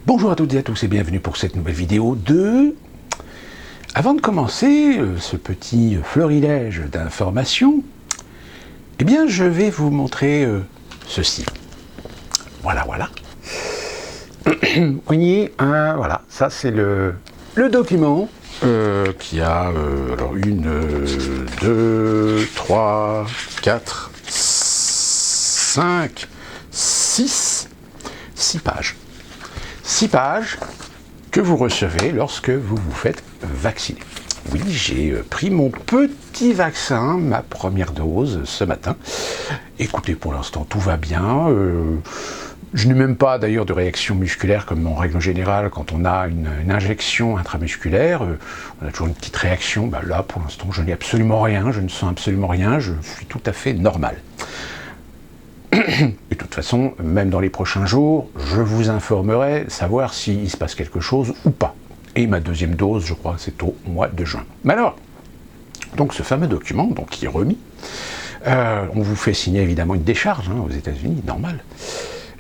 Bonjour à toutes et à tous et bienvenue pour cette nouvelle vidéo de... Avant de commencer ce petit florilège d'informations, eh bien je vais vous montrer ceci. Voilà. Vous voyez, voilà, ça c'est le document qui a alors 1, 2, 3, 4, 5, 6 pages. 6 pages que vous recevez lorsque vous vous faites vacciner. Oui, j'ai pris mon petit vaccin, ma première dose ce matin. Écoutez, pour l'instant, tout va bien. Je n'ai même pas d'ailleurs de réaction musculaire comme en règle générale quand on a une injection intramusculaire. On a toujours une petite réaction. Là, pour l'instant, je n'ai absolument rien. Je ne sens absolument rien. Je suis tout à fait normal. Et de toute façon, même dans les prochains jours, je vous informerai savoir s'il se passe quelque chose ou pas. Et ma deuxième dose, je crois, c'est au mois de juin. Mais alors, donc ce fameux document, donc, qui est remis, on vous fait signer évidemment une décharge aux États-Unis, normal.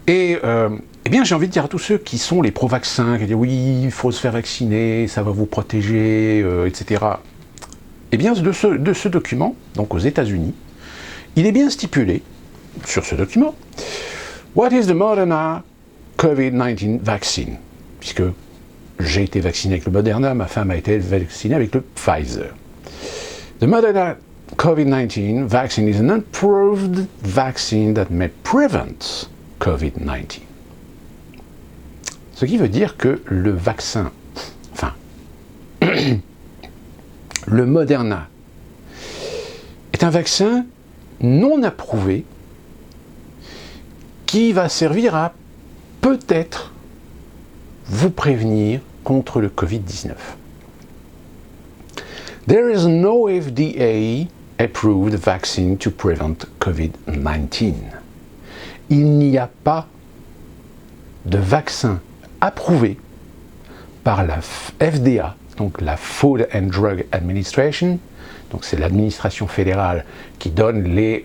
Et eh bien, j'ai envie de dire à tous ceux qui sont les pro-vaccins, qui disent oui, il faut se faire vacciner, ça va vous protéger, etc. Eh bien, de ce document, donc aux États-Unis, il est bien stipulé sur ce document, What is the Moderna COVID-19 vaccine? Puisque j'ai été vacciné avec le Moderna, ma femme a été vaccinée avec le Pfizer. The Moderna COVID-19 vaccine is an approved vaccine that may prevent COVID-19. Ce qui veut dire que le vaccin, le Moderna, est un vaccin non approuvé qui va servir à peut-être vous prévenir contre le Covid-19. There is no FDA approved vaccine to prevent COVID-19. Il n'y a pas de vaccin approuvé par la FDA, donc la Food and Drug Administration, donc c'est l'administration fédérale qui donne les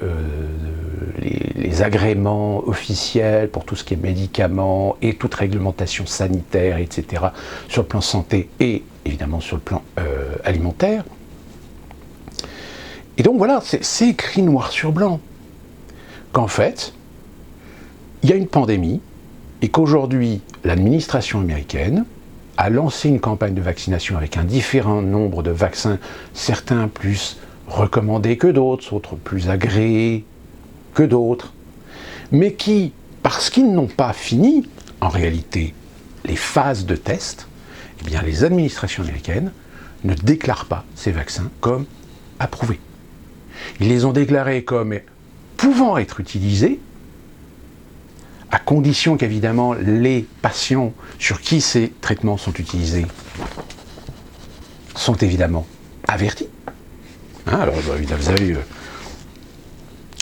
agréments officiels pour tout ce qui est médicaments et toute réglementation sanitaire, etc., sur le plan santé et évidemment sur le plan alimentaire. Et donc voilà, c'est écrit noir sur blanc qu'en fait, il y a une pandémie et qu'aujourd'hui, l'administration américaine a lancé une campagne de vaccination avec un différent nombre de vaccins, certains plus recommandés que d'autres, autres plus agréés que d'autres, mais qui, parce qu'ils n'ont pas fini, en réalité, les phases de test, eh bien, les administrations américaines ne déclarent pas ces vaccins comme approuvés. Ils les ont déclarés comme pouvant être utilisés, à condition qu'évidemment les patients sur qui ces traitements sont utilisés sont évidemment avertis. Alors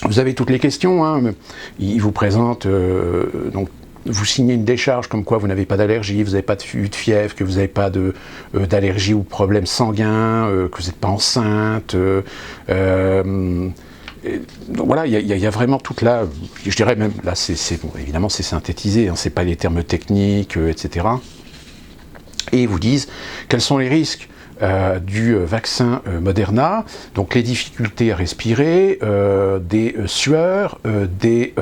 vous avez toutes les questions. Ils vous présentent, donc vous signez une décharge comme quoi vous n'avez pas d'allergie, vous n'avez pas de fièvre, que vous n'avez pas d'allergie ou de problème sanguin, que vous n'êtes pas enceinte. Donc voilà, il y a vraiment toute là, je dirais même, là bon, évidemment c'est synthétisé, c'est pas les termes techniques, etc. Et ils vous disent quels sont les risques du vaccin Moderna, donc les difficultés à respirer, des sueurs, des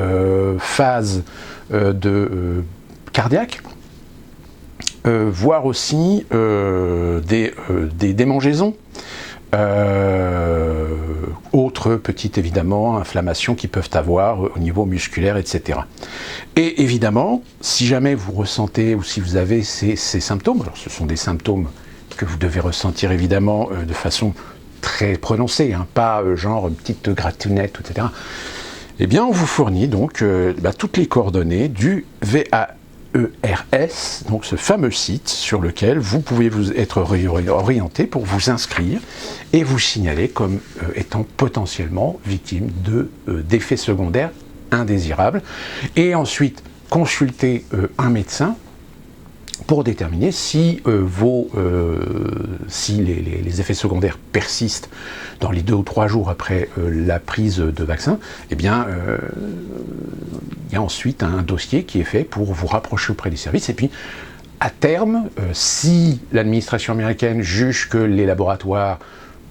phases cardiaques, voire aussi des démangeaisons. Autres petites évidemment inflammations qui peuvent avoir au niveau musculaire, etc. Et évidemment, si jamais vous ressentez ou si vous avez ces symptômes, alors ce sont des symptômes que vous devez ressentir évidemment de façon très prononcée, pas genre une petite gratinette, etc. Eh bien, on vous fournit donc toutes les coordonnées du VAERS, donc ce fameux site sur lequel vous pouvez vous être orienté pour vous inscrire et vous signaler comme étant potentiellement victime d'effets secondaires indésirables. Et ensuite, consulter un médecin pour déterminer si les effets secondaires persistent dans les 2 ou 3 jours après la prise de vaccin, eh bien, il y a ensuite un dossier qui est fait pour vous rapprocher auprès des services et puis à terme, si l'administration américaine juge que les laboratoires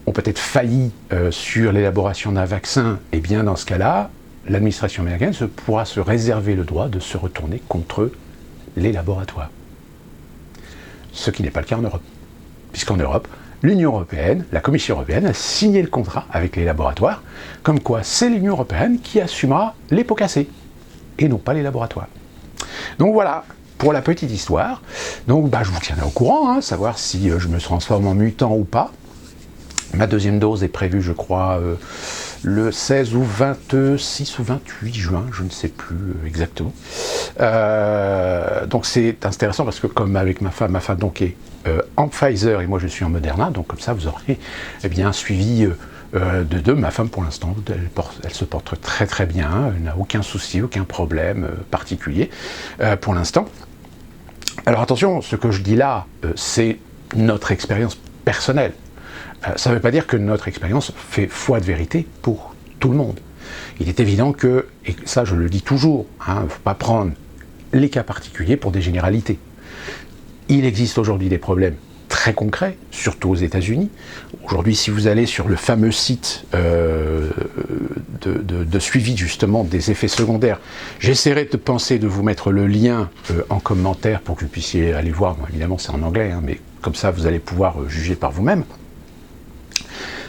ont peut-être failli sur l'élaboration d'un vaccin, et bien dans ce cas-là, l'administration américaine pourra se réserver le droit de se retourner contre les laboratoires. Ce qui n'est pas le cas en Europe. Puisqu'en Europe, l'Union européenne, la Commission européenne a signé le contrat avec les laboratoires, comme quoi c'est l'Union européenne qui assumera les pots cassés, et non pas les laboratoires. Donc voilà, pour la petite histoire. Donc je vous tiendrai au courant, savoir si je me transforme en mutant ou pas. Ma deuxième dose est prévue, je crois, le 16 ou 26 ou 28 juin, je ne sais plus exactement. Donc c'est intéressant parce que comme avec ma femme donc est en Pfizer et moi je suis en Moderna, donc comme ça vous aurez un suivi de deux. Ma femme pour l'instant, elle se porte très très bien, elle n'a aucun souci, aucun problème particulier pour l'instant. Alors attention, ce que je dis là, c'est notre expérience personnelle. Ça ne veut pas dire que notre expérience fait foi de vérité pour tout le monde. Il est évident que, et ça je le dis toujours, il ne faut pas prendre les cas particuliers pour des généralités. Il existe aujourd'hui des problèmes très concrets, surtout aux États-Unis. Aujourd'hui, si vous allez sur le fameux site de suivi justement des effets secondaires, j'essaierai de penser de vous mettre le lien en commentaire pour que vous puissiez aller voir. Bon, évidemment, c'est en anglais, mais comme ça, vous allez pouvoir juger par vous-même.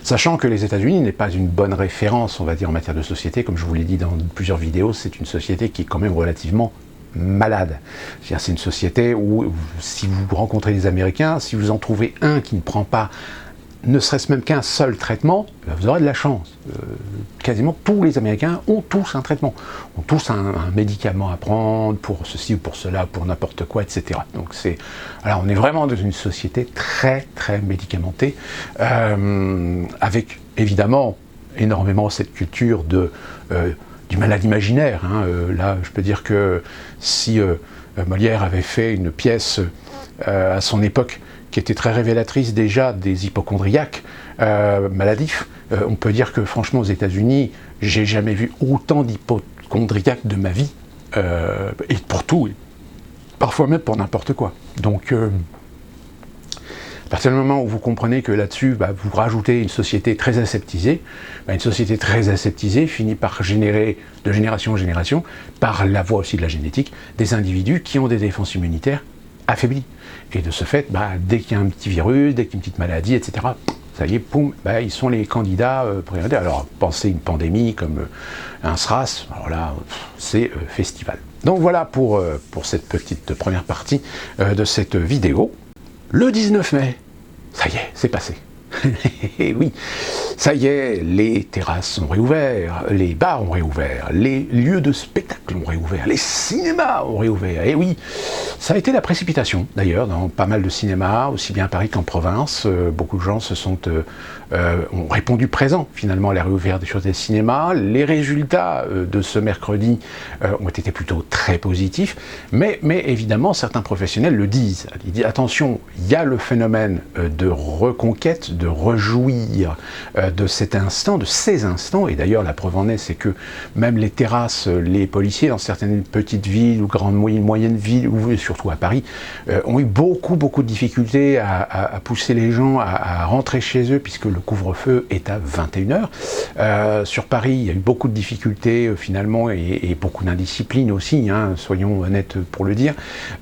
Sachant que les États-Unis n'est pas une bonne référence, on va dire, en matière de société, comme je vous l'ai dit dans plusieurs vidéos, c'est une société qui est quand même relativement malade. C'est une société où, si vous rencontrez des Américains, si vous en trouvez un qui ne prend pas, ne serait-ce même qu'un seul traitement, vous aurez de la chance. Quasiment tous les Américains ont tous un traitement, ont tous un médicament à prendre pour ceci ou pour cela, pour n'importe quoi, etc. Donc alors on est vraiment dans une société très très médicamentée, avec évidemment énormément cette culture du malade imaginaire. Là, je peux dire que si Molière avait fait une pièce à son époque qui était très révélatrice déjà des hypochondriaques maladifs, on peut dire que franchement aux États-Unis, j'ai jamais vu autant d'hypochondriaques de ma vie, et pour tout, et parfois même pour n'importe quoi. Donc, à partir du moment où vous comprenez que là-dessus, vous rajoutez une société très aseptisée, une société très aseptisée finit par générer, de génération en génération, par la voie aussi de la génétique, des individus qui ont des défenses immunitaires affaiblies. Et de ce fait, dès qu'il y a un petit virus, dès qu'il y a une petite maladie, etc., ça y est, poum, ils sont les candidats prioritaires. Alors, pensez une pandémie comme un SRAS, alors là, c'est festival. Donc voilà pour cette petite première partie de cette vidéo. Le 19 mai, ça y est, c'est passé. Oui, ça y est, les terrasses ont réouvert, les bars ont réouvert, les lieux de spectacle ont réouvert, les cinémas ont réouvert. Et oui, ça a été la précipitation, d'ailleurs, dans pas mal de cinémas, aussi bien à Paris qu'en province. Beaucoup de gens ont répondu présent, finalement, à la réouverture des cinémas. Les résultats de ce mercredi ont été plutôt très positifs, mais évidemment, certains professionnels le disent. Ils disent, attention, il y a le phénomène de reconquête, de rejouir de cet instant, de ces instants, et d'ailleurs la preuve en est, c'est que même les terrasses, les policiers dans certaines petites villes ou grandes moyennes villes, ou surtout à Paris, ont eu beaucoup de difficultés à pousser les gens à rentrer chez eux, puisque le couvre-feu est à 21h. Sur Paris, il y a eu beaucoup de difficultés finalement, et beaucoup d'indiscipline aussi, soyons honnêtes pour le dire.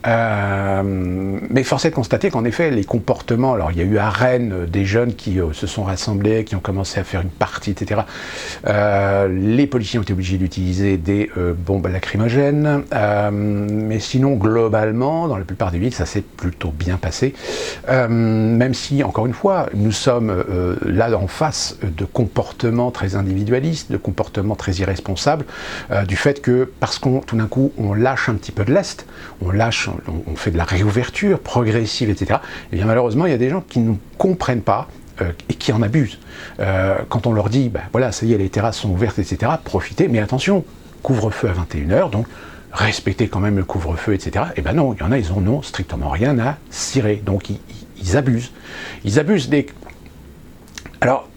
Mais force est de constater qu'en effet, les comportements, alors il y a eu à Rennes des jeunes qui se sont rassemblés, qui ont commencé à faire une partie, etc. Les policiers ont été obligés d'utiliser des bombes lacrymogènes, mais sinon, globalement, dans la plupart des villes, ça s'est plutôt bien passé, même si, encore une fois, nous sommes là en face de comportements très individualistes, de comportements très irresponsables, du fait que, parce qu'on tout d'un coup, on lâche un petit peu de lest, on fait de la réouverture progressive, etc., et bien malheureusement, il y a des gens qui ne comprennent pas et qui en abusent. Quand on leur dit, voilà, ça y est, les terrasses sont ouvertes, etc., profitez, mais attention, couvre-feu à 21h, donc respectez quand même le couvre-feu, etc. Et ben non, il y en a, ils en ont strictement rien à cirer, donc ils abusent. Ils abusent des... Alors,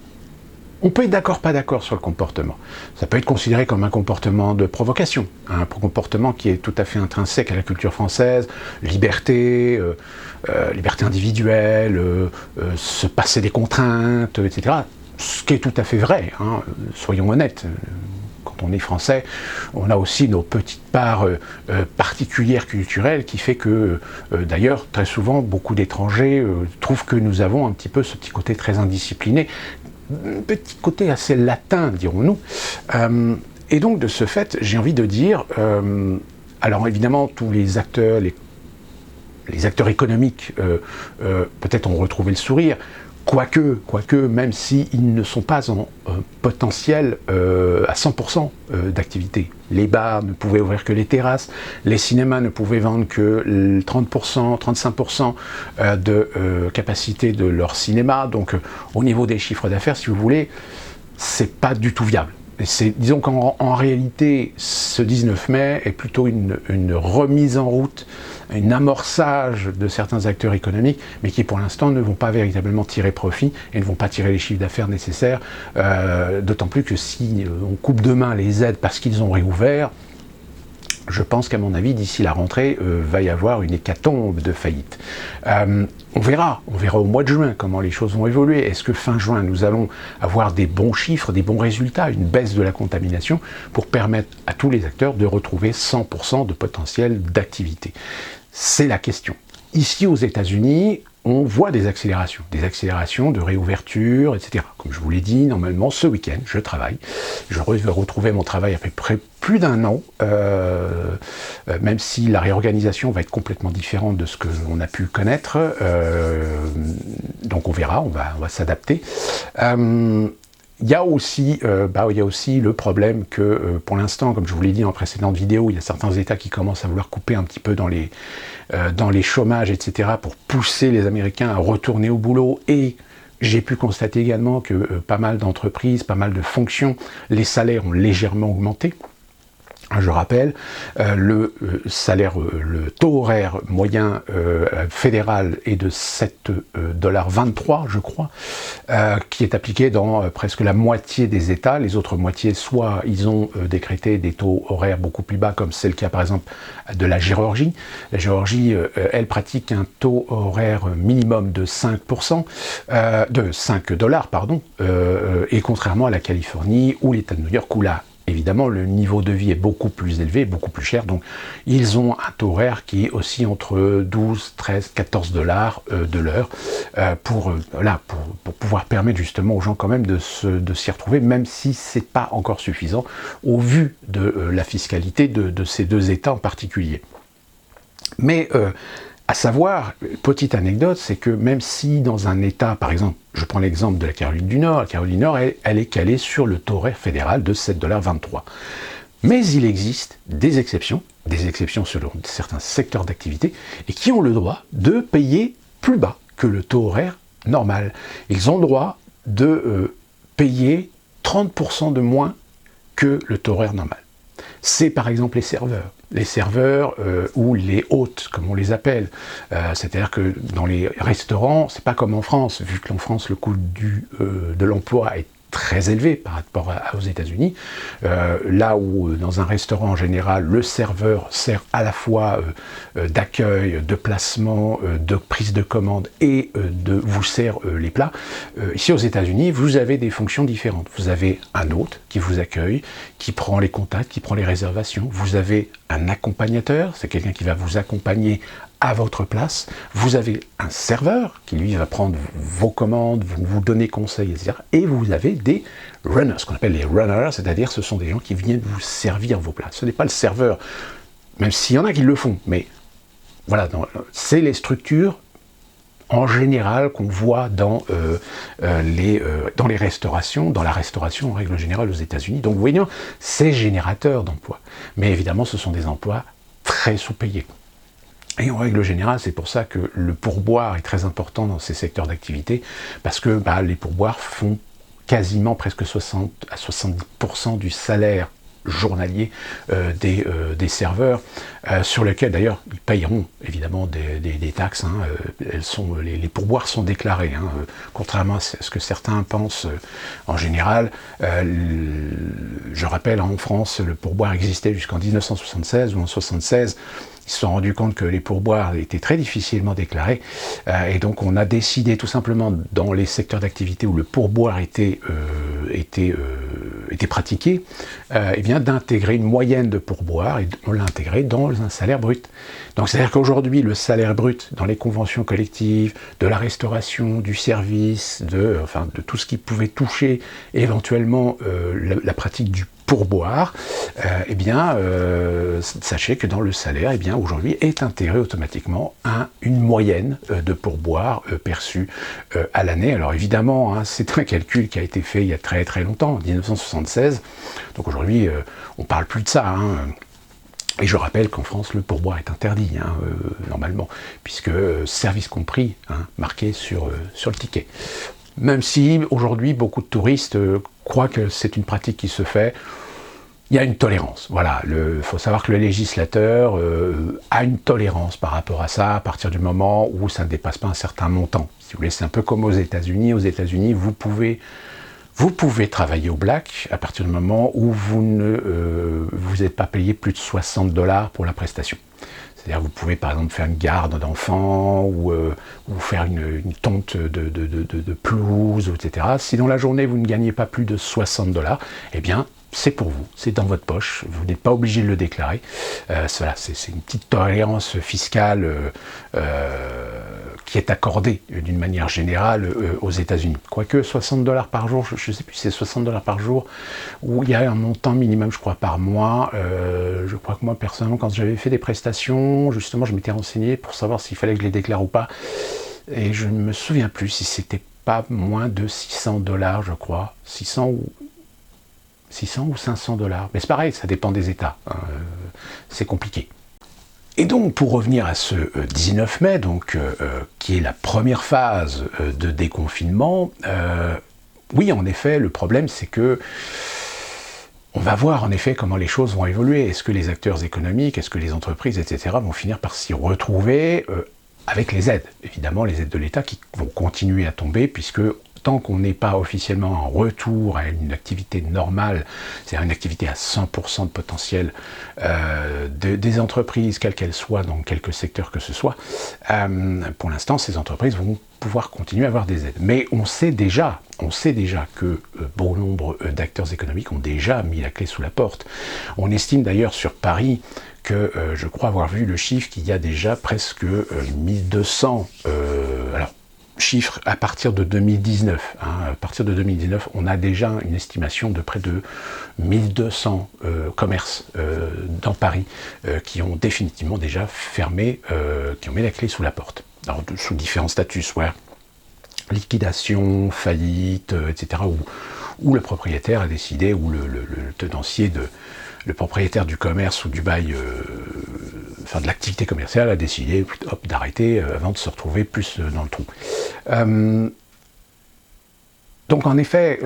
On peut être d'accord, pas d'accord sur le comportement. Ça peut être considéré comme un comportement de provocation, un comportement qui est tout à fait intrinsèque à la culture française, liberté, liberté individuelle, se passer des contraintes, etc. Ce qui est tout à fait vrai, hein, soyons honnêtes. Quand on est français, on a aussi nos petites parts particulières culturelles qui fait que, d'ailleurs, très souvent, beaucoup d'étrangers trouvent que nous avons un petit peu ce petit côté très indiscipliné, un petit côté assez latin, dirons-nous. Et donc, de ce fait, j'ai envie de dire, alors évidemment, tous les acteurs, les acteurs économiques, peut-être ont retrouvé le sourire, quoique, même s'ils ne sont pas en potentiel à 100% d'activité. Les bars ne pouvaient ouvrir que les terrasses, les cinémas ne pouvaient vendre que 30%, 35% de capacité de leur cinéma. Donc au niveau des chiffres d'affaires, si vous voulez, c'est pas du tout viable. Disons qu'en réalité, ce 19 mai est plutôt une remise en route, un amorçage de certains acteurs économiques, mais qui pour l'instant ne vont pas véritablement tirer profit et ne vont pas tirer les chiffres d'affaires nécessaires, d'autant plus que si on coupe demain les aides parce qu'ils ont réouvert, je pense qu'à mon avis, d'ici la rentrée, va y avoir une hécatombe de faillite. On verra au mois de juin comment les choses vont évoluer. Est-ce que fin juin, nous allons avoir des bons chiffres, des bons résultats, une baisse de la contamination pour permettre à tous les acteurs de retrouver 100% de potentiel d'activité? C'est la question. Ici aux États-Unis, on voit des accélérations de réouverture, etc. Comme je vous l'ai dit, normalement, ce week-end, je travaille. Je vais retrouver mon travail à peu près plus d'un an, même si la réorganisation va être complètement différente de ce que l'on a pu connaître. Donc on verra, on va s'adapter. Il y a aussi le problème que, pour l'instant, comme je vous l'ai dit en précédente vidéo, il y a certains États qui commencent à vouloir couper un petit peu dans les chômages, etc., pour pousser les Américains à retourner au boulot. Et j'ai pu constater également que pas mal d'entreprises, pas mal de fonctions, les salaires ont légèrement augmenté. Je rappelle, le taux horaire moyen fédéral est de 7,23 $, je crois, qui est appliqué dans presque la moitié des États. Les autres moitiés, soit ils ont décrété des taux horaires beaucoup plus bas, comme c'est le cas par exemple de la Géorgie. La Géorgie, elle pratique un taux horaire minimum de 5%, de 5 $, pardon, et contrairement à la Californie ou l'État de New York, où là, évidemment, le niveau de vie est beaucoup plus élevé, beaucoup plus cher, donc ils ont un taux horaire qui est aussi entre 12, 13, 14 $ de l'heure pour pouvoir permettre justement aux gens quand même de s'y retrouver, même si c'est pas encore suffisant au vu de la fiscalité de ces deux États en particulier. Mais à savoir, petite anecdote, c'est que même si dans un État, par exemple, je prends l'exemple de la Caroline du Nord, elle est calée sur le taux horaire fédéral de 7,23 $. Mais il existe des exceptions selon certains secteurs d'activité, et qui ont le droit de payer plus bas que le taux horaire normal. Ils ont le droit de payer 30% de moins que le taux horaire normal. C'est par exemple les serveurs ou les hôtes, comme on les appelle. C'est-à-dire que dans les restaurants, c'est pas comme en France, vu qu'en France le coût de l'emploi est très élevé par rapport aux États-Unis, là où dans un restaurant en général, le serveur sert à la fois d'accueil, de placement, de prise de commande et vous sert les plats. Ici aux États-Unis, vous avez des fonctions différentes. Vous avez un hôte qui vous accueille, qui prend les contacts, qui prend les réservations. Vous avez un accompagnateur, c'est quelqu'un qui va vous accompagner à votre place. Vous avez un serveur qui lui va prendre vos commandes, vous donner conseils, etc. Et vous avez des runners, ce qu'on appelle les runners, c'est-à-dire ce sont des gens qui viennent vous servir vos plats. Ce n'est pas le serveur, même s'il y en a qui le font, mais voilà, c'est les structures en général qu'on voit dans les restaurations, dans la restauration en règle générale aux États-Unis. Donc vous voyez, c'est générateur d'emplois. Mais évidemment, ce sont des emplois très sous-payés. Et en règle générale, c'est pour ça que le pourboire est très important dans ces secteurs d'activité, parce que les pourboires font quasiment presque 60 à 70% du salaire journalier des serveurs, sur lesquels d'ailleurs ils payeront évidemment des taxes. Hein, les pourboires sont déclarés, hein, contrairement à ce que certains pensent en général. Je rappelle, en France, le pourboire existait jusqu'en 1976 ou en 1976. Ils se sont rendus compte que les pourboires étaient très difficilement déclarés, et donc on a décidé tout simplement, dans les secteurs d'activité où le pourboire était pratiqué, eh bien d'intégrer une moyenne de pourboire, et on l'a intégré dans un salaire brut. Donc c'est-à-dire qu'aujourd'hui, le salaire brut dans les conventions collectives, de la restauration, du service, de tout ce qui pouvait toucher éventuellement la pratique du pourboire, sachez que dans le salaire, aujourd'hui, est intégré automatiquement une moyenne de pourboire perçue à l'année. Alors évidemment, hein, c'est un calcul qui a été fait il y a très très longtemps, en 1976. Donc aujourd'hui, on ne parle plus de ça. Hein. Et je rappelle qu'en France, le pourboire est interdit, hein, normalement, puisque service compris, hein, marqué sur le ticket. Même si aujourd'hui, beaucoup de touristes croient que c'est une pratique qui se fait, il y a une tolérance. Voilà, il faut savoir que le législateur a une tolérance par rapport à ça, à partir du moment où ça ne dépasse pas un certain montant. Si vous voulez, c'est un peu comme aux États-Unis. Aux États-Unis, vous pouvez travailler au black à partir du moment où vous n'êtes pas payé plus de $60 pour la prestation. C'est-à-dire vous pouvez par exemple faire une garde d'enfants ou faire une tonte de pelouse, etc. Si dans la journée vous ne gagnez pas plus de $60, eh bien c'est pour vous, c'est dans votre poche, vous n'êtes pas obligé de le déclarer. Voilà, c'est une petite tolérance fiscale qui est accordée d'une manière générale aux États-Unis. Quoique $60 par jour, je ne sais plus si c'est $60 par jour, où il y a un montant minimum, je crois, par mois. Je crois que moi, personnellement, quand j'avais fait des prestations, justement, je m'étais renseigné pour savoir s'il fallait que je les déclare ou pas. Et je ne me souviens plus si c'était pas moins de $600, je crois. 600 ou $500. Mais c'est pareil, ça dépend des États. Hein, c'est compliqué. Et donc, pour revenir à ce 19 mai, donc, qui est la première phase de déconfinement, oui, en effet, le problème, c'est que on va voir en effet comment les choses vont évoluer. Est-ce que les acteurs économiques, est-ce que les entreprises, etc., vont finir par s'y retrouver avec les aides. Évidemment, les aides de l'État qui vont continuer à tomber, puisque tant qu'on n'est pas officiellement en retour à une activité normale, c'est-à-dire une activité à 100% de potentiel des entreprises, quelles qu'elles soient, dans quelque secteur que ce soit, pour l'instant, ces entreprises vont pouvoir continuer à avoir des aides. Mais on sait déjà que bon nombre d'acteurs économiques ont déjà mis la clé sous la porte. On estime d'ailleurs sur Paris que je crois avoir vu le chiffre qu'il y a déjà presque 1200, chiffres à partir de 2019. Hein, à partir de 2019, on a déjà une estimation de près de 1200 commerces dans Paris qui ont définitivement déjà fermé, qui ont mis la clé sous la porte. Alors, sous différents statuts, soit liquidation, faillite, etc., où le propriétaire a décidé, ou le tenancier le propriétaire du commerce ou du bail, de l'activité commerciale a décidé d'arrêter avant de se retrouver plus dans le trou. Donc en effet,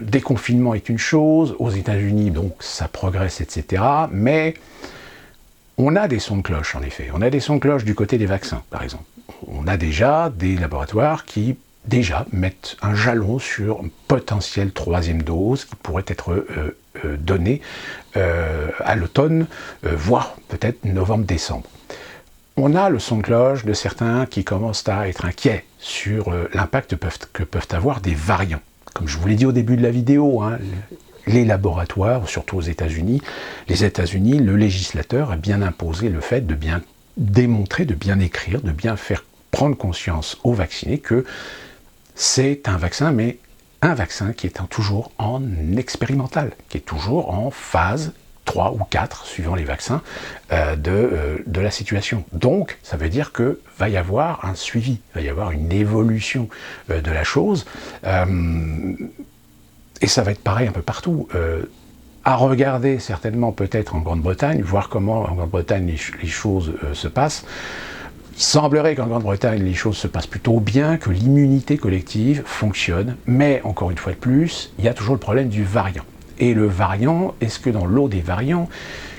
déconfinement est une chose, aux États-Unis donc ça progresse, etc. Mais on a des sons de cloche en effet. On a des sons de cloche du côté des vaccins, par exemple. On a déjà des laboratoires qui mettent un jalon sur une potentielle troisième dose qui pourrait être donnée à l'automne, voire peut-être novembre-décembre. On a le son de cloche de certains qui commencent à être inquiets sur l'impact que peuvent avoir des variants. Comme je vous l'ai dit au début de la vidéo, hein, les laboratoires, surtout aux États-Unis, le législateur a bien imposé le fait de bien démontrer, de bien écrire, de bien faire prendre conscience aux vaccinés que c'est un vaccin, mais un vaccin qui est toujours en expérimental, qui est toujours en phase 3 ou 4, suivant les vaccins, de la situation. Donc, ça veut dire qu'il va y avoir un suivi, il va y avoir une évolution de la chose, et ça va être pareil un peu partout. À regarder certainement peut-être en Grande-Bretagne, voir comment en Grande-Bretagne les choses se passent. Il semblerait qu'en Grande-Bretagne, les choses se passent plutôt bien, que l'immunité collective fonctionne, mais encore une fois de plus, il y a toujours le problème du variant. et le variant, est-ce que dans l'eau des variants,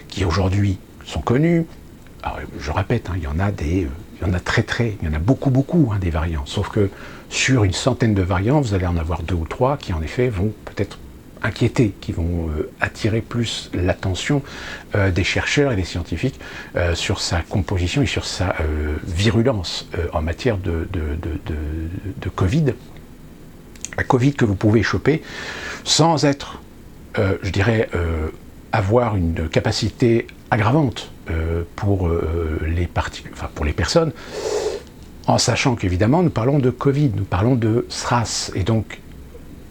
qui aujourd'hui sont connus, alors je répète, il y en a il y en a beaucoup des variants, sauf que sur une centaine de variants, vous allez en avoir 2 ou 3 qui en effet vont peut-être inquiéter, qui vont attirer plus l'attention des chercheurs et des scientifiques sur sa composition et sur sa virulence en matière de Covid. La Covid que vous pouvez choper sans être, je dirais, avoir une capacité aggravante pour les personnes, en sachant qu'évidemment nous parlons de Covid, nous parlons de SRAS, et donc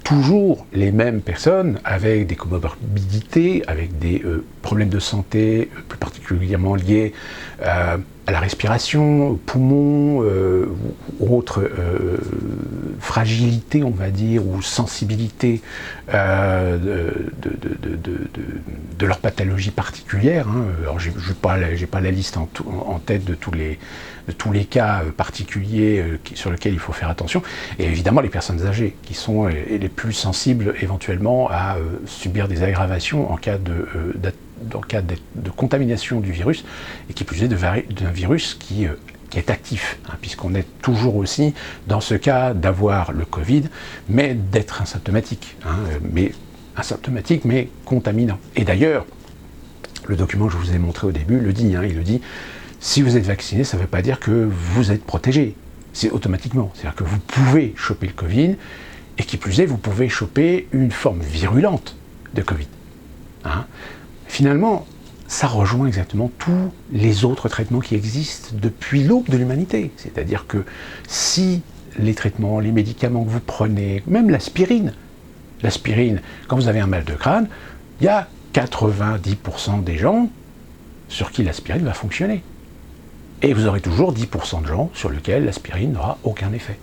toujours les mêmes personnes avec des comorbidités, avec des problèmes de santé plus particulièrement liés à la respiration, aux poumons, ou autres fragilités, on va dire, ou sensibilité de leur pathologie particulière. Alors j'ai pas la liste en tête de tous les cas particuliers sur lesquels il faut faire attention, et évidemment les personnes âgées qui sont les plus sensibles éventuellement à subir des aggravations en cas de contamination du virus, et qui plus est d'un virus qui est actif, puisqu'on est toujours aussi dans ce cas d'avoir le Covid, mais d'être asymptomatique, mais contaminant. Et d'ailleurs, le document que je vous ai montré au début le dit, il le dit, si vous êtes vacciné, ça ne veut pas dire que vous êtes protégé, c'est automatiquement, c'est-à-dire que vous pouvez choper le Covid, et qui plus est, vous pouvez choper une forme virulente de Covid. Finalement, ça rejoint exactement tous les autres traitements qui existent depuis l'aube de l'humanité. C'est-à-dire que si les traitements, les médicaments que vous prenez, même l'aspirine, quand vous avez un mal de crâne, il y a 90% des gens sur qui l'aspirine va fonctionner. Et vous aurez toujours 10% de gens sur lesquels l'aspirine n'aura aucun effet.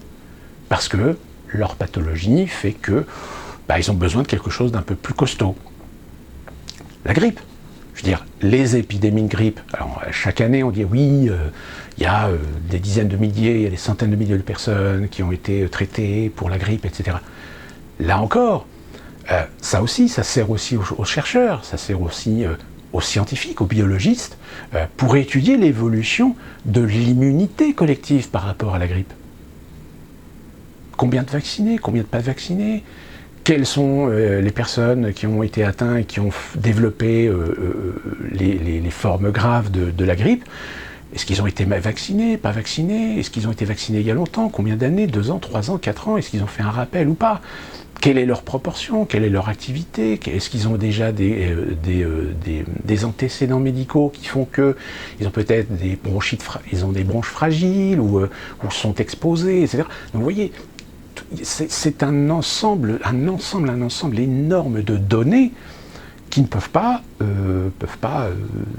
Parce que leur pathologie fait que ils ont besoin de quelque chose d'un peu plus costaud. La grippe. Je veux dire, les épidémies de grippe, alors chaque année on dit oui, il y a des dizaines de milliers, il y a des centaines de milliers de personnes qui ont été traitées pour la grippe, etc. Là encore, ça aussi, ça sert aussi aux chercheurs, ça sert aussi aux scientifiques, aux biologistes, pour étudier l'évolution de l'immunité collective par rapport à la grippe. Combien de vaccinés, combien de pas vaccinés ? Quelles sont les personnes qui ont été atteintes et qui ont développé les formes graves de la grippe? Est-ce qu'ils ont été vaccinés, pas vaccinés? Est-ce qu'ils ont été vaccinés il y a longtemps? Combien d'années? 2 ans, 3 ans, 4 ans? Est-ce qu'ils ont fait un rappel ou pas? Quelle est leur proportion? Quelle est leur activité? Est-ce qu'ils ont déjà des antécédents médicaux qui font qu'ils ont peut-être des bronchites, ils ont des bronches fragiles ou sont exposés, etc. Donc vous voyez, c'est un ensemble énorme de données qui ne peuvent pas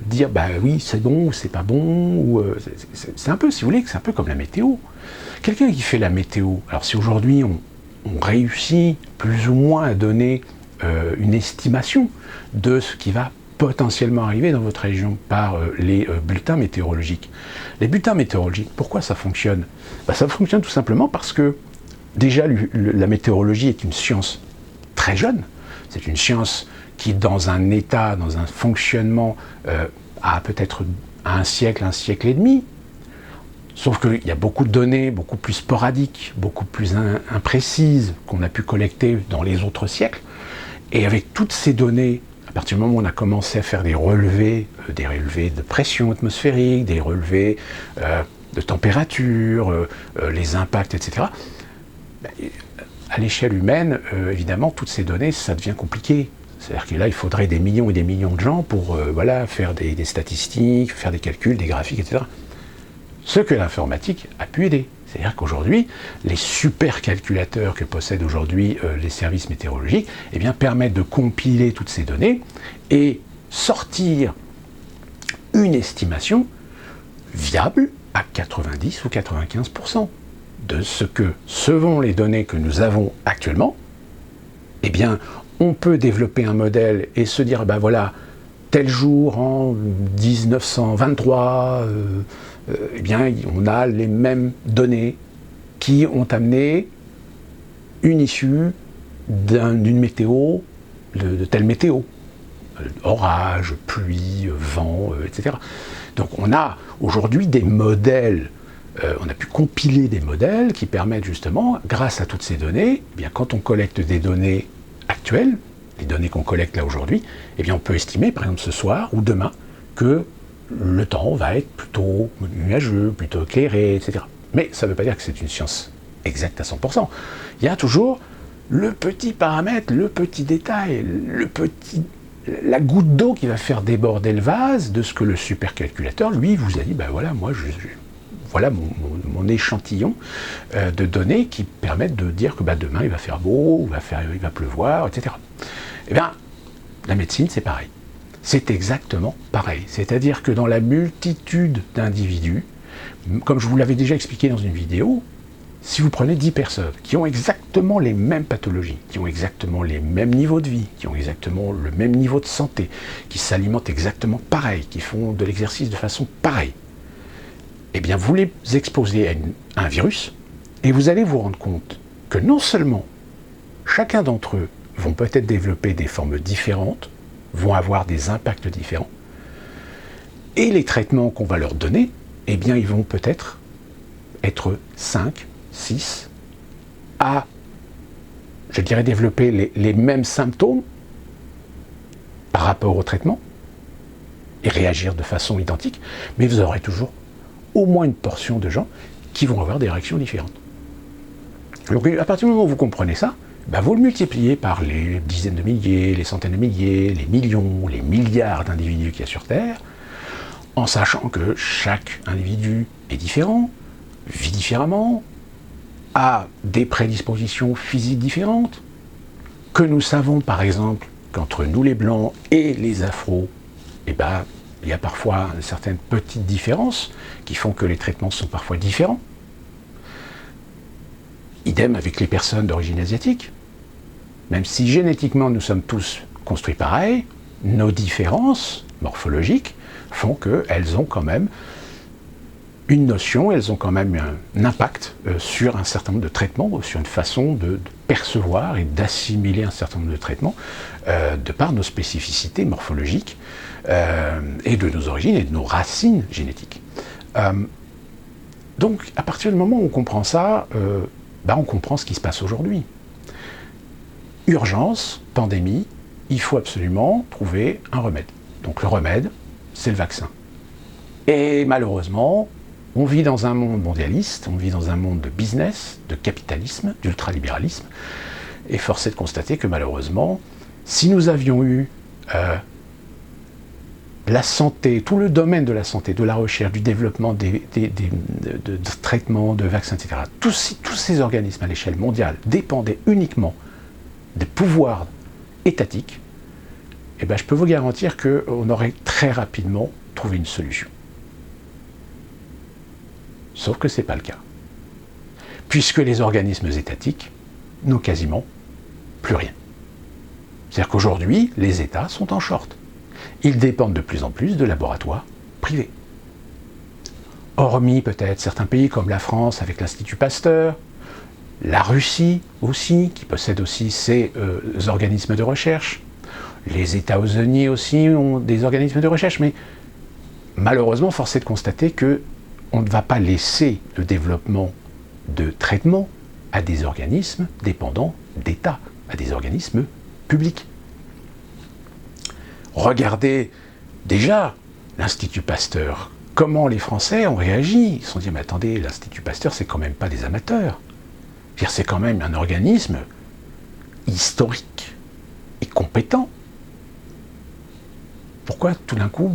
dire oui c'est bon ou c'est pas bon, ou c'est un peu, si vous voulez, c'est un peu comme la météo. Quelqu'un qui fait la météo, alors si aujourd'hui on réussit plus ou moins à donner une estimation de ce qui va potentiellement arriver dans votre région par les bulletins météorologiques. Les bulletins météorologiques, pourquoi ça fonctionne? Ça fonctionne tout simplement parce que déjà, la météorologie est une science très jeune. C'est une science qui, dans un état, dans un fonctionnement, a peut-être un siècle et demi. Sauf qu'il y a beaucoup de données, beaucoup plus sporadiques, beaucoup plus imprécises qu'on a pu collecter dans les autres siècles. Et avec toutes ces données, à partir du moment où on a commencé à faire des relevés de pression atmosphérique, des relevés de température, les impacts, etc., à l'échelle humaine, évidemment, toutes ces données, ça devient compliqué. C'est-à-dire que là, il faudrait des millions et des millions de gens pour faire des statistiques, faire des calculs, des graphiques, etc. Ce que l'informatique a pu aider. C'est-à-dire qu'aujourd'hui, les supercalculateurs que possèdent aujourd'hui les services météorologiques permettent de compiler toutes ces données et sortir une estimation viable à 90 ou 95%. De ce que, selon les données que nous avons actuellement, on peut développer un modèle et se dire, tel jour en 1923, on a les mêmes données qui ont amené une issue d'une météo de telle météo. Orage, pluie, vent, etc. Donc on a aujourd'hui des modèles, on a pu compiler des modèles qui permettent justement, grâce à toutes ces données, eh bien, quand on collecte des données actuelles, les données qu'on collecte là aujourd'hui, eh bien on peut estimer, par exemple ce soir ou demain, que le temps va être plutôt nuageux, plutôt éclairé, etc. Mais ça ne veut pas dire que c'est une science exacte à 100%. Il y a toujours le petit paramètre, le petit détail, la goutte d'eau qui va faire déborder le vase de ce que le supercalculateur, lui, vous a dit, ben voilà, voilà mon échantillon de données qui permettent de dire que demain il va faire beau, il va pleuvoir, etc. Eh bien, la médecine, c'est pareil. C'est exactement pareil. C'est-à-dire que dans la multitude d'individus, comme je vous l'avais déjà expliqué dans une vidéo, si vous prenez 10 personnes qui ont exactement les mêmes pathologies, qui ont exactement les mêmes niveaux de vie, qui ont exactement le même niveau de santé, qui s'alimentent exactement pareil, qui font de l'exercice de façon pareille, eh bien vous les exposez à un virus et vous allez vous rendre compte que non seulement chacun d'entre eux vont peut-être développer des formes différentes, vont avoir des impacts différents, et les traitements qu'on va leur donner, eh bien ils vont peut-être être 5, 6 à, je dirais, développer les mêmes symptômes par rapport au traitement et réagir de façon identique, mais vous aurez toujours au moins une portion de gens qui vont avoir des réactions différentes. Donc à partir du moment où vous comprenez ça, vous le multipliez par les dizaines de milliers, les centaines de milliers, les millions, les milliards d'individus qu'il y a sur Terre, en sachant que chaque individu est différent, vit différemment, a des prédispositions physiques différentes, que nous savons par exemple qu'entre nous les blancs et les afros, il y a parfois certaines petites différences qui font que les traitements sont parfois différents. Idem avec les personnes d'origine asiatique. Même si génétiquement nous sommes tous construits pareil, nos différences morphologiques font qu'elles ont quand même une notion, elles ont quand même un impact sur un certain nombre de traitements, sur une façon de percevoir et d'assimiler un certain nombre de traitements de par nos spécificités morphologiques et de nos origines et de nos racines génétiques. Donc à partir du moment où on comprend ça, on comprend ce qui se passe aujourd'hui. Urgence, pandémie, il faut absolument trouver un remède. Donc le remède, c'est le vaccin. Et malheureusement, on vit dans un monde mondialiste, on vit dans un monde de business, de capitalisme, d'ultralibéralisme, et force est de constater que malheureusement, si nous avions eu la santé, tout le domaine de la santé, de la recherche, du développement de traitements, de vaccins, etc., tous ces organismes à l'échelle mondiale dépendaient uniquement des pouvoirs étatiques, je peux vous garantir qu'on aurait très rapidement trouvé une solution. Sauf que ce n'est pas le cas. Puisque les organismes étatiques n'ont quasiment plus rien. C'est-à-dire qu'aujourd'hui, les États sont en short. Ils dépendent de plus en plus de laboratoires privés. Hormis peut-être certains pays comme la France avec l'Institut Pasteur, la Russie aussi, qui possède aussi ces organismes de recherche, les États-Unis aussi ont des organismes de recherche, mais malheureusement, force est de constater qu'on ne va pas laisser le développement de traitements à des organismes dépendants d'États, à des organismes publics. Regardez déjà l'Institut Pasteur. Comment les Français ont réagi? Ils se sont dit, mais attendez, l'Institut Pasteur, c'est quand même pas des amateurs. C'est quand même un organisme historique et compétent. Pourquoi tout d'un coup,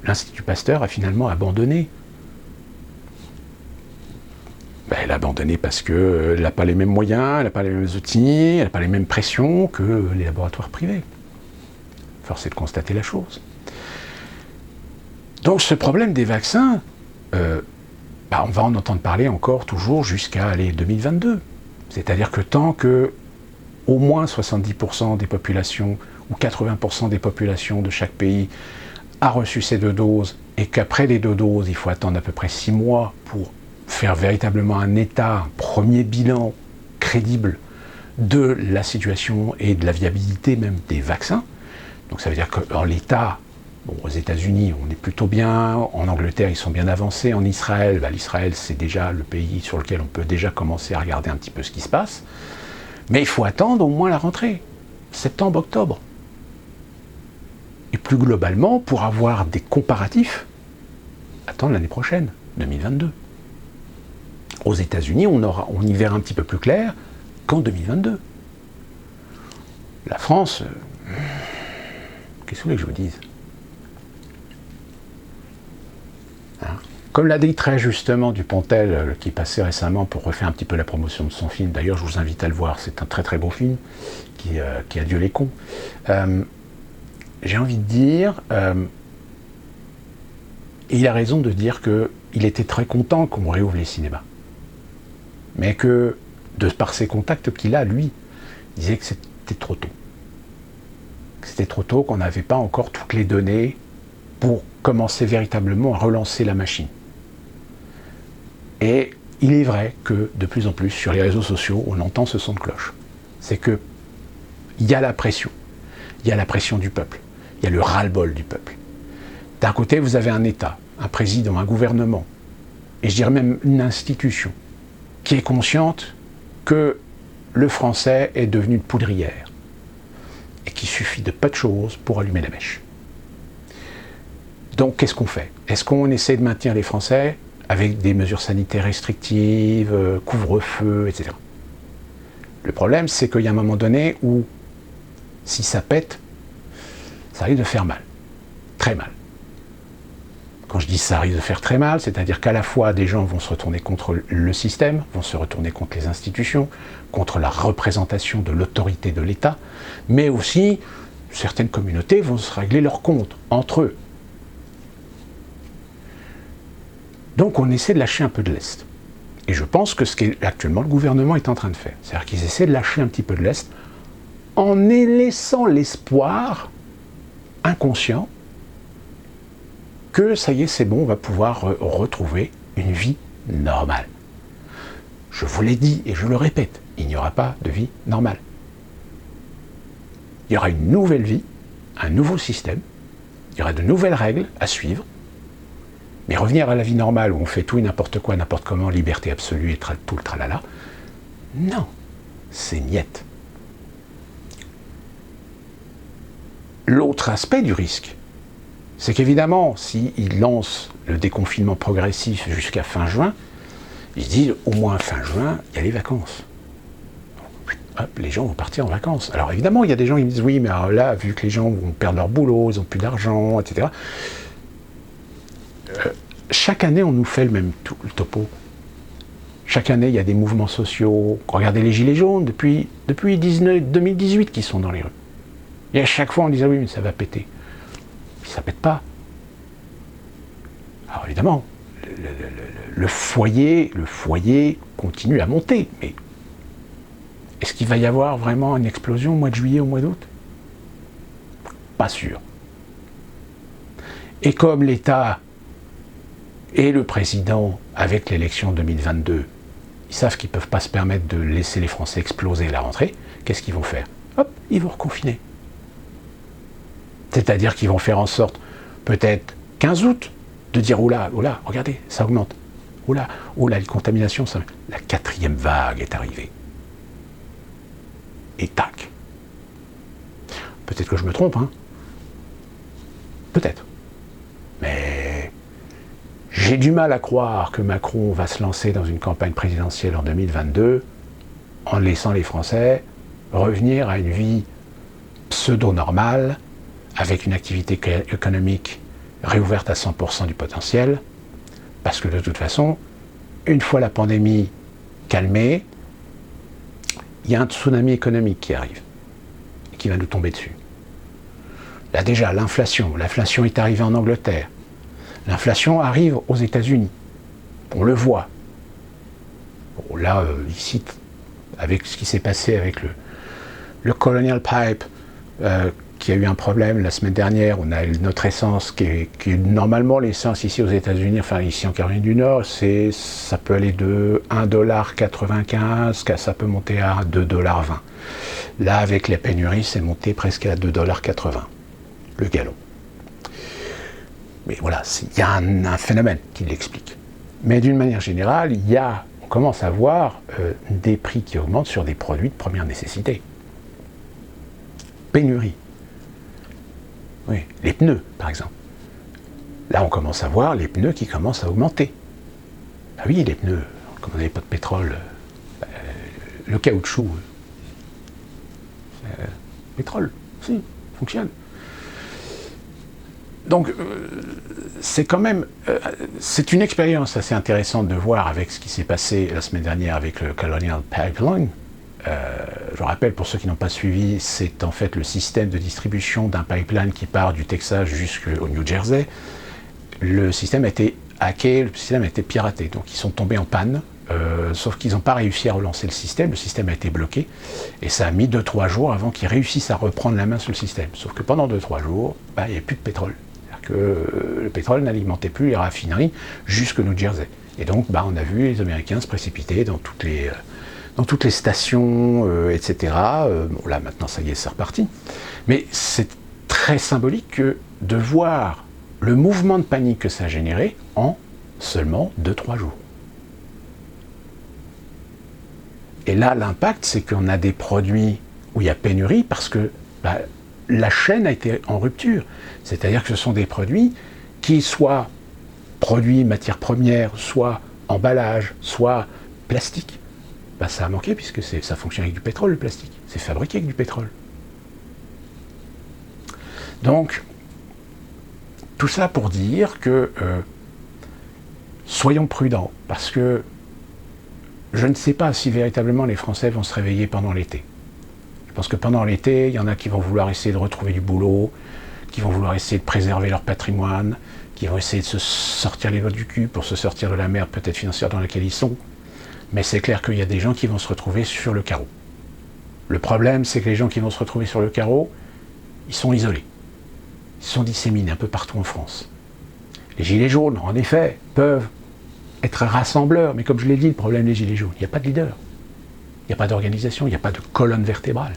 l'Institut Pasteur a finalement abandonné? Elle a abandonné parce qu'elle n'a pas les mêmes moyens, elle n'a pas les mêmes outils, elle n'a pas les mêmes pressions que les laboratoires privés. Force est de constater la chose. Donc ce problème des vaccins, on va en entendre parler encore toujours jusqu'à 2022. C'est-à-dire que tant que au moins 70% des populations ou 80% des populations de chaque pays a reçu ces 2 doses et qu'après les 2 doses, il faut attendre à peu près 6 mois pour faire véritablement un état, un premier bilan crédible de la situation et de la viabilité même des vaccins. Donc ça veut dire que l'État, bon, aux États-Unis, on est plutôt bien, en Angleterre, ils sont bien avancés, en Israël, l'Israël, c'est déjà le pays sur lequel on peut déjà commencer à regarder un petit peu ce qui se passe. Mais il faut attendre au moins la rentrée, septembre, octobre. Et plus globalement, pour avoir des comparatifs, attendre l'année prochaine, 2022. Aux États-Unis, on y verra un petit peu plus clair qu'en 2022. La France, qu'est-ce que vous voulez que je vous dise ? Hein ? Comme l'a dit très justement Dupontel, qui passait récemment pour refaire un petit peu la promotion de son film, d'ailleurs je vous invite à le voir, c'est un très très beau film, qui a Dieu les cons. J'ai envie de dire, il a raison de dire qu'il était très content qu'on réouvre les cinémas. Mais que, de par ses contacts qu'il a, lui, il disait que c'était trop tôt. Que c'était trop tôt, qu'on n'avait pas encore toutes les données pour commencer véritablement à relancer la machine. Et il est vrai que, de plus en plus, sur les réseaux sociaux, on entend ce son de cloche. C'est que il y a la pression. Il y a la pression du peuple. Il y a le ras-le-bol du peuple. D'un côté, vous avez un État, un président, un gouvernement, et je dirais même une institution, qui est consciente que le français est devenu une poudrière et qu'il suffit de peu de choses pour allumer la mèche. Donc qu'est-ce qu'on fait ? Est-ce qu'on essaie de maintenir les Français avec des mesures sanitaires restrictives, couvre-feu, etc. Le problème, c'est qu'il y a un moment donné où, si ça pète, ça risque de faire mal. Très mal. Quand je dis ça risque de faire très mal, c'est-à-dire qu'à la fois des gens vont se retourner contre le système, vont se retourner contre les institutions, contre la représentation de l'autorité de l'État, mais aussi certaines communautés vont se régler leurs comptes entre eux. Donc on essaie de lâcher un peu de lest. Et je pense que ce qu'actuellement le gouvernement est en train de faire, c'est-à-dire qu'ils essaient de lâcher un petit peu de lest en laissant l'espoir inconscient que ça y est, c'est bon, on va pouvoir retrouver une vie normale. Je vous l'ai dit et je le répète, il n'y aura pas de vie normale. Il y aura une nouvelle vie, un nouveau système, il y aura de nouvelles règles à suivre, mais revenir à la vie normale où on fait tout et n'importe quoi, n'importe comment, liberté absolue et tout le tralala, non, c'est niette. L'autre aspect du risque, c'est qu'évidemment, s'ils lancent le déconfinement progressif jusqu'à fin juin, ils se disent au moins fin juin, il y a les vacances. Hop, les gens vont partir en vacances. Alors évidemment, il y a des gens qui me disent oui, mais alors là, vu que les gens vont perdre leur boulot, ils n'ont plus d'argent, etc. Chaque année, on nous fait le même topo. Chaque année, il y a des mouvements sociaux. Regardez les Gilets jaunes depuis 2018 qui sont dans les rues. Et à chaque fois, on disait oui, mais ça va péter. Puis ça pète pas. Alors évidemment, le foyer continue à monter, mais est-ce qu'il va y avoir vraiment une explosion au mois de juillet, au mois d'août ? Pas sûr. Et comme l'État et le président, avec l'élection 2022, ils savent qu'ils ne peuvent pas se permettre de laisser les Français exploser à la rentrée, qu'est-ce qu'ils vont faire ? Hop, ils vont reconfiner. C'est-à-dire qu'ils vont faire en sorte, peut-être 15 août, de dire oula, regardez, ça augmente. Oula, les contaminations, la 4e vague est arrivée. Et tac. Peut-être que je me trompe, hein. Peut-être. Mais j'ai du mal à croire que Macron va se lancer dans une campagne présidentielle en 2022 en laissant les Français revenir à une vie pseudo-normale, avec une activité économique réouverte à 100% du potentiel, parce que de toute façon, une fois la pandémie calmée, il y a un tsunami économique qui arrive, et qui va nous tomber dessus. Là déjà, l'inflation est arrivée en Angleterre, l'inflation arrive aux États-Unis, on le voit. Bon, là, ici, avec ce qui s'est passé avec le Colonial Pipe, qu'il y a eu un problème la semaine dernière. On a notre essence qui est normalement l'essence ici aux États-Unis, enfin ici en Caroline du Nord, ça peut aller de 1,95 $, ça peut monter à 2,20 $. Là, avec les pénuries, c'est monté presque à 2,80 $ le gallon. Mais voilà, il y a un phénomène qui l'explique. Mais d'une manière générale, on commence à voir des prix qui augmentent sur des produits de première nécessité. Pénurie. Oui, les pneus, par exemple. Là, on commence à voir les pneus qui commencent à augmenter. Ah oui, les pneus, comme on n'avait pas de pétrole, le caoutchouc, pétrole, si, fonctionne. Donc, c'est quand même, c'est une expérience assez intéressante de voir avec ce qui s'est passé la semaine dernière avec le Colonial Pipeline. Je rappelle, pour ceux qui n'ont pas suivi, c'est en fait le système de distribution d'un pipeline qui part du Texas jusqu'au New Jersey. Le système a été hacké, le système a été piraté, donc ils sont tombés en panne, sauf qu'ils n'ont pas réussi à relancer le système a été bloqué, et ça a mis 2-3 jours avant qu'ils réussissent à reprendre la main sur le système. Sauf que pendant 2-3 jours, il n'y avait plus de pétrole. C'est-à-dire que le pétrole n'alimentait plus les raffineries jusqu'au New Jersey. Et donc, on a vu les Américains se précipiter dans toutes les stations, etc. Bon, là, maintenant, ça y est, c'est reparti. Mais c'est très symbolique de voir le mouvement de panique que ça a généré en seulement 2-3 jours. Et là, l'impact, c'est qu'on a des produits où il y a pénurie parce que la chaîne a été en rupture. C'est-à-dire que ce sont des produits qui soient produits matières premières, soit emballage, soit plastique. Ça a manqué puisque ça fonctionne avec du pétrole, le plastique. C'est fabriqué avec du pétrole. Donc, tout ça pour dire que soyons prudents, parce que je ne sais pas si véritablement les Français vont se réveiller pendant l'été. Je pense que pendant l'été, il y en a qui vont vouloir essayer de retrouver du boulot, qui vont vouloir essayer de préserver leur patrimoine, qui vont essayer de se sortir les doigts du cul pour se sortir de la merde peut-être financière dans laquelle ils sont. Mais c'est clair qu'il y a des gens qui vont se retrouver sur le carreau. Le problème, c'est que les gens qui vont se retrouver sur le carreau, ils sont isolés. Ils sont disséminés un peu partout en France. Les gilets jaunes, en effet, peuvent être rassembleurs, mais comme je l'ai dit, le problème des gilets jaunes, il n'y a pas de leader. Il n'y a pas d'organisation, il n'y a pas de colonne vertébrale.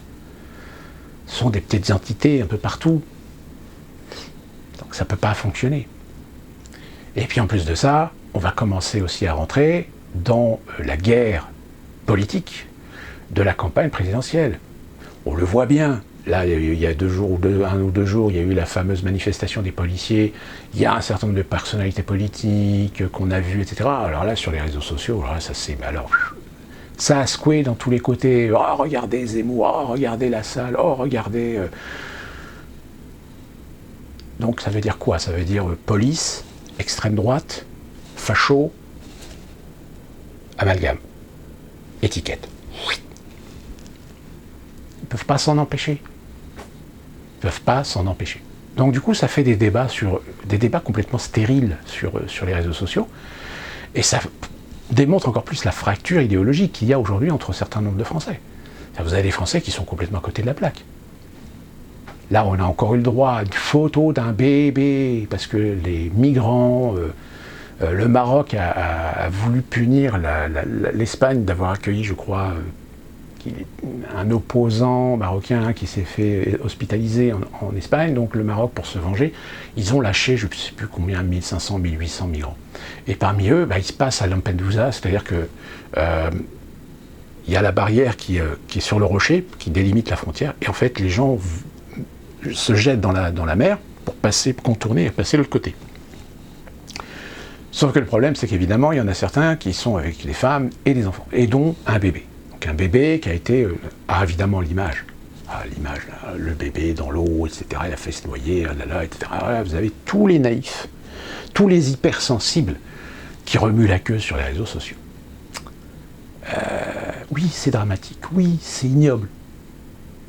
Ce sont des petites entités un peu partout. Donc ça ne peut pas fonctionner. Et puis en plus de ça, on va commencer aussi à rentrer dans la guerre politique de la campagne présidentielle. On le voit bien. Là, il y a 1 ou 2 jours, il y a eu la fameuse manifestation des policiers. Il y a un certain nombre de personnalités politiques qu'on a vues, etc. Alors là, sur les réseaux sociaux, ça a secoué dans tous les côtés. Oh, regardez Zemmour, oh, regardez la salle, oh, regardez... Donc ça veut dire quoi? Ça veut dire police, extrême droite, facho, amalgame, étiquette. Ils ne peuvent pas s'en empêcher. Ils ne peuvent pas s'en empêcher. Donc du coup, ça fait des débats complètement stériles sur les réseaux sociaux. Et ça démontre encore plus la fracture idéologique qu'il y a aujourd'hui entre un certain nombre de Français. Vous avez des Français qui sont complètement à côté de la plaque. Là, on a encore eu le droit à une photo d'un bébé, parce que les migrants... le Maroc a voulu punir l'Espagne d'avoir accueilli, je crois, un opposant marocain qui s'est fait hospitaliser en Espagne. Donc le Maroc, pour se venger, ils ont lâché, je ne sais plus combien, 1500, 1800 migrants. Et parmi eux, ils se passent à Lampedusa, c'est-à-dire que il y a la barrière qui est sur le rocher, qui délimite la frontière, et en fait, les gens se jettent dans la mer pour contourner et passer de l'autre côté. Sauf que le problème, c'est qu'évidemment, il y en a certains qui sont avec des femmes et des enfants, et dont un bébé. Donc un bébé qui a été, évidemment l'image. L'image, là, le bébé dans l'eau, etc., il a fait se noyer, etc. Là, vous avez tous les naïfs, tous les hypersensibles qui remuent la queue sur les réseaux sociaux. Oui, c'est dramatique, oui, c'est ignoble.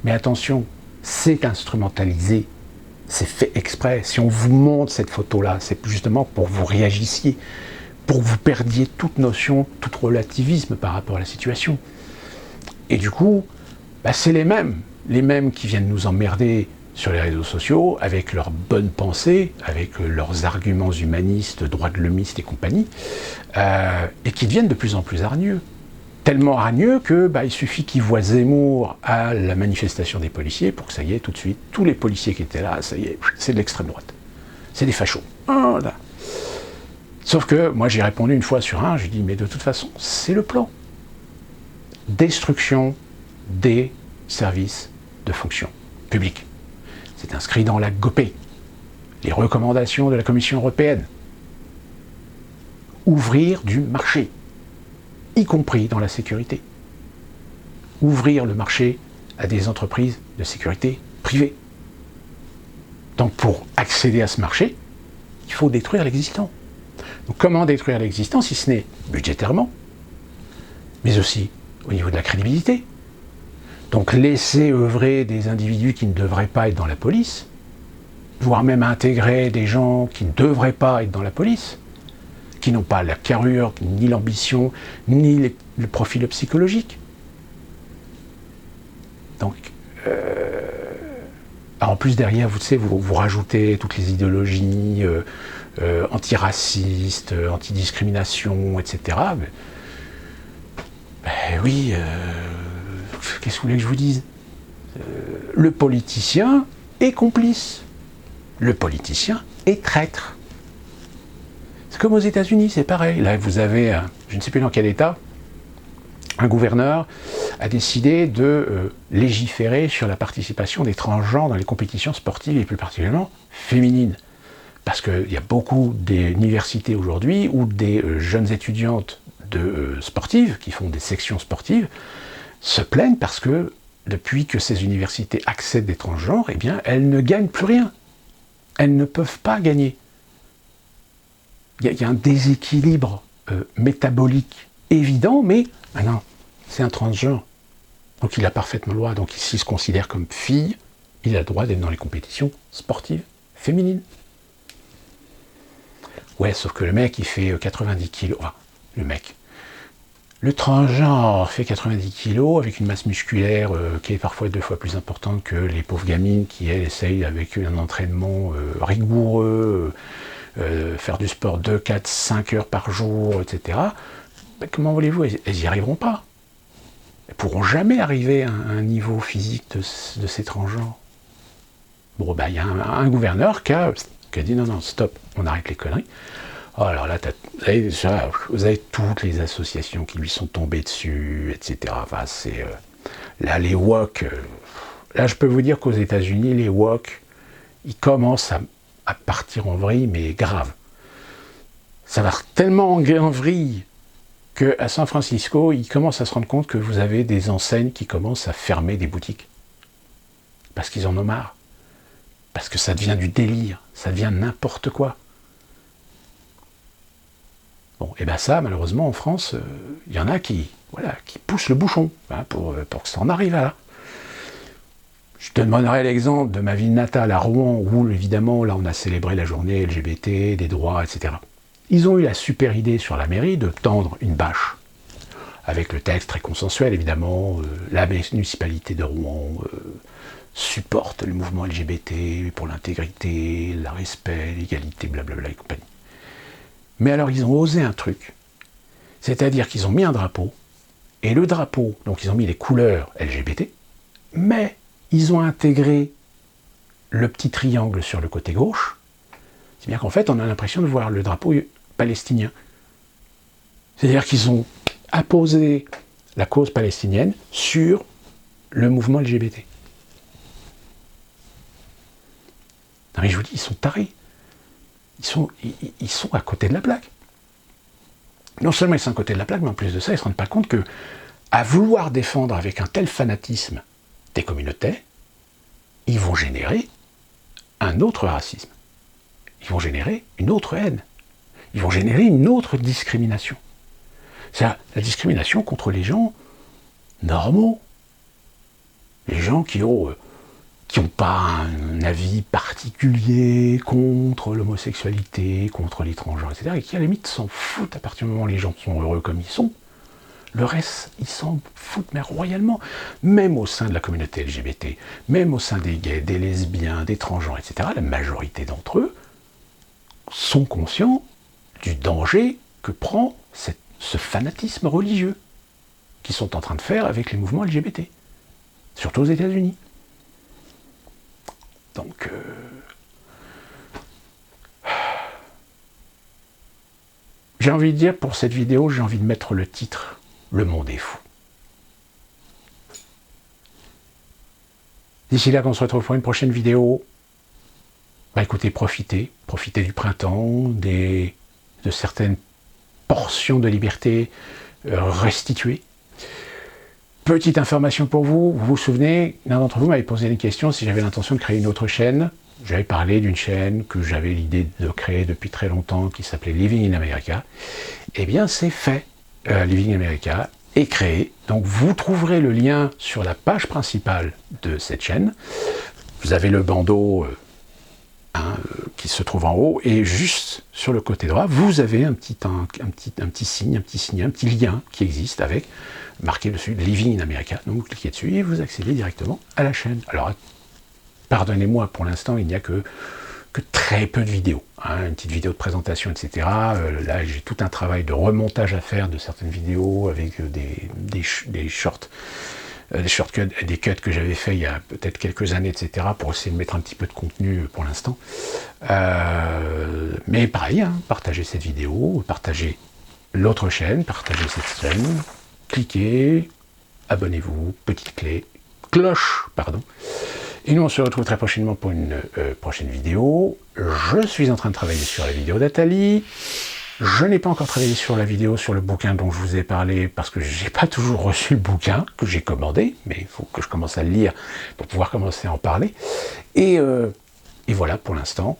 Mais attention, c'est instrumentalisé. C'est fait exprès. Si on vous montre cette photo-là, c'est justement pour que vous réagissiez, pour que vous perdiez toute notion, tout relativisme par rapport à la situation. Et du coup, c'est les mêmes qui viennent nous emmerder sur les réseaux sociaux, avec leurs bonnes pensées, avec leurs arguments humanistes, droits de l'homiste et compagnie, et qui deviennent de plus en plus hargneux. Tellement hargneux que il suffit qu'ils voient Zemmour à la manifestation des policiers pour que ça y est, tout de suite, tous les policiers qui étaient là, ça y est, c'est de l'extrême droite. C'est des fachos. Oh, là. Sauf que moi j'ai répondu une fois sur un, j'ai dit mais de toute façon, c'est le plan. Destruction des services de fonction publique. C'est inscrit dans la GOPE, les recommandations de la Commission européenne. Ouvrir du marché, y compris dans la sécurité. Ouvrir le marché à des entreprises de sécurité privées. Donc pour accéder à ce marché, il faut détruire l'existant. Donc comment détruire l'existant si ce n'est budgétairement, mais aussi au niveau de la crédibilité. Donc laisser œuvrer des individus qui ne devraient pas être dans la police, voire même intégrer des gens qui ne devraient pas être dans la police, qui n'ont pas la carrure, ni l'ambition, ni le profil psychologique. Donc, en plus derrière, vous rajoutez toutes les idéologies antiracistes, antidiscrimination, etc. Oui, qu'est-ce que vous voulez que je vous dise ? Le politicien est complice. Le politicien est traître. C'est comme aux États-Unis, c'est pareil. Là, vous avez, je ne sais plus dans quel État, un gouverneur a décidé de légiférer sur la participation des transgenres dans les compétitions sportives et plus particulièrement féminines. Parce qu'il y a beaucoup d'universités aujourd'hui où des jeunes étudiantes sportives, qui font des sections sportives, se plaignent parce que depuis que ces universités accèdent des transgenres, eh bien, elles ne gagnent plus rien. Elles ne peuvent pas gagner. Il y a un déséquilibre métabolique évident, mais non, c'est un transgenre. Donc il a parfaitement le droit. Donc s'il se considère comme fille, il a le droit d'être dans les compétitions sportives féminines. Ouais, sauf que le mec, il fait 90 kilos. Enfin, le transgenre fait 90 kilos avec une masse musculaire qui est parfois 2 fois plus importante que les pauvres gamines qui, elles, essayent avec un entraînement rigoureux, faire du sport 2, 4, 5 heures par jour, etc. Comment voulez-vous ? Elles n'y arriveront pas. Elles ne pourront jamais arriver à un niveau physique de ces transgenres. Bon, il y a un gouverneur qui a dit non, stop, on arrête les conneries. Oh, alors là, vous avez toutes les associations qui lui sont tombées dessus, etc. Enfin, là, les woke. Là, je peux vous dire qu'aux États-Unis, les woke, ils commencent à partir en vrille, mais grave. Ça va tellement en vrille qu'à San Francisco, ils commencent à se rendre compte que vous avez des enseignes qui commencent à fermer des boutiques. Parce qu'ils en ont marre. Parce que ça devient du délire, ça devient n'importe quoi. Bon, et bien ça, malheureusement, en France, il y en a qui poussent le bouchon pour que ça en arrive à là. Je te donnerai l'exemple de ma ville natale à Rouen, où évidemment, là, on a célébré la journée LGBT, des droits, etc. Ils ont eu la super idée sur la mairie de tendre une bâche, avec le texte très consensuel, évidemment, la municipalité de Rouen supporte le mouvement LGBT pour l'intégrité, le respect, l'égalité, blablabla et compagnie. Mais alors, ils ont osé un truc, c'est-à-dire qu'ils ont mis un drapeau, et le drapeau, donc ils ont mis les couleurs LGBT, mais ils ont intégré le petit triangle sur le côté gauche, c'est bien qu'en fait, on a l'impression de voir le drapeau palestinien. C'est-à-dire qu'ils ont apposé la cause palestinienne sur le mouvement LGBT. Non mais je vous dis, ils sont tarés. Ils sont à côté de la plaque. Non seulement ils sont à côté de la plaque, mais en plus de ça, ils ne se rendent pas compte que, à vouloir défendre avec un tel fanatisme des communautés, ils vont générer un autre racisme. Ils vont générer une autre haine. Ils vont générer une autre discrimination. C'est la discrimination contre les gens normaux. Les gens qui n'ont pas un avis particulier contre l'homosexualité, contre les transgenres, etc. Et qui, à la limite, s'en foutent à partir du moment où les gens sont heureux comme ils sont. Le reste, ils s'en foutent, mais royalement. Même au sein de la communauté LGBT, même au sein des gays, des lesbiens, des transgenres, etc., la majorité d'entre eux sont conscients du danger que prend ce fanatisme religieux qu'ils sont en train de faire avec les mouvements LGBT, surtout aux États-Unis. Donc, j'ai envie de dire, pour cette vidéo, j'ai envie de mettre le titre « Le monde est fou ». D'ici là, qu'on se retrouve pour une prochaine vidéo, bah écoutez, profitez du printemps, de certaines portions de liberté restituées. Petite information pour vous, vous vous souvenez, l'un d'entre vous m'avait posé une question si j'avais l'intention de créer une autre chaîne. J'avais parlé d'une chaîne que j'avais l'idée de créer depuis très longtemps, qui s'appelait Living in America. Eh bien, c'est fait. Living in America est créé. Donc, vous trouverez le lien sur la page principale de cette chaîne. Vous avez le bandeau qui se trouve en haut, et juste sur le côté droit, vous avez un petit signe, un petit lien qui existe avec marqué dessus Living in America. Donc, vous cliquez dessus et vous accédez directement à la chaîne. Alors, pardonnez-moi, pour l'instant, il n'y a que très peu de vidéos. Une petite vidéo de présentation, etc. Là, j'ai tout un travail de remontage à faire de certaines vidéos avec des shorts, des shortcuts, des cuts que j'avais fait il y a peut-être quelques années, etc. pour essayer de mettre un petit peu de contenu pour l'instant. Mais pareil, partagez cette vidéo, partagez l'autre chaîne, partagez cette chaîne, cliquez, abonnez-vous, petite cloche, pardon. Et nous, on se retrouve très prochainement pour une prochaine vidéo. Je suis en train de travailler sur la vidéo d'Atali. Je n'ai pas encore travaillé sur la vidéo, sur le bouquin dont je vous ai parlé, parce que je n'ai pas toujours reçu le bouquin que j'ai commandé, mais il faut que je commence à le lire pour pouvoir commencer à en parler. Et voilà, pour l'instant,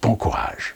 bon courage.